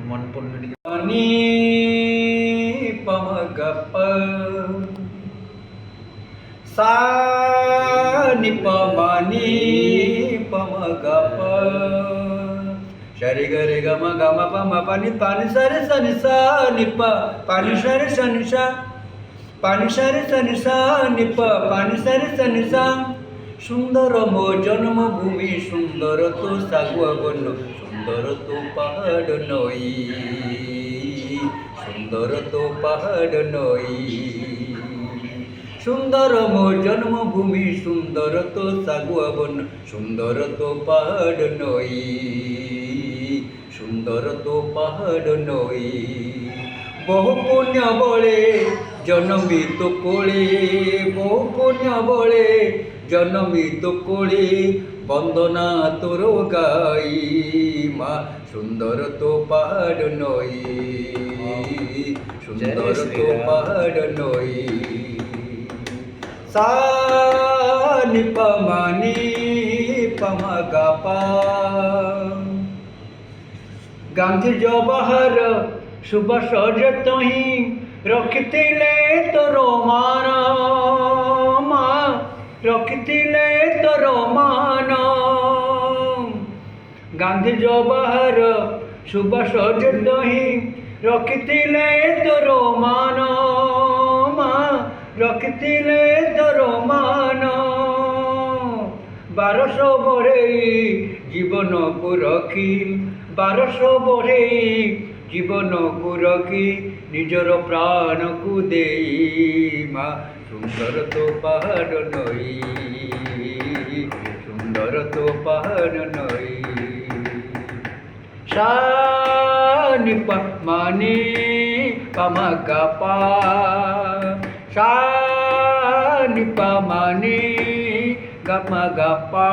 মন পড়লো পানি পমগপ সা নি পানি পমগপ সরি গরে গম গম পম পানি পানি সরে সনি সা নি পানি সরে সনি সা পানি সরে সনি সা নি পানি সরে সনি সা সুন্দর মো জন্মভূমি সুন্দর তো সাগুয়া বন সুন্দর তো পাহাড় নই সুন্দর তো পাহাড় নই সুন্দর মো জন্মভূমি সুন্দর তো সাগুয়া বন সুন্দর তো পাহাড় নই সুন্দর তো পাহাড় নই বহু পুণ্য বলে জন্মিত কোলে বহু পুণ্য বলে জন্মিত কোলে বন্দনা তোর গাই মা সুন্দর তো পাহাড় নই সুন্দর তো পাহাড় নই সা নি পানি পমগপা গান্ধী জবাহর সুভাষ তহি রখিলে তোর মান মা রখিলে তোর মান গান্ধী জবাহর সুভাষ তহি রখিলে তোর মান মা রখিলে তোর মান 1200 বরেই জীবনକୁ ରଖି 1200 ବରେଇ ଜୀବନକୁ ରଖି ନିଜର ପ୍ରାଣକୁ ଦେଇ ମା ସୁନ୍ଦର ତୋ ପାହାଡ଼ ନଈ ସୁନ୍ଦର ତୋ ପାହାଡ଼ ନଈ ସା ନି ପାନି ପମଗପା ସା ନି ପାନି ଗମଗପା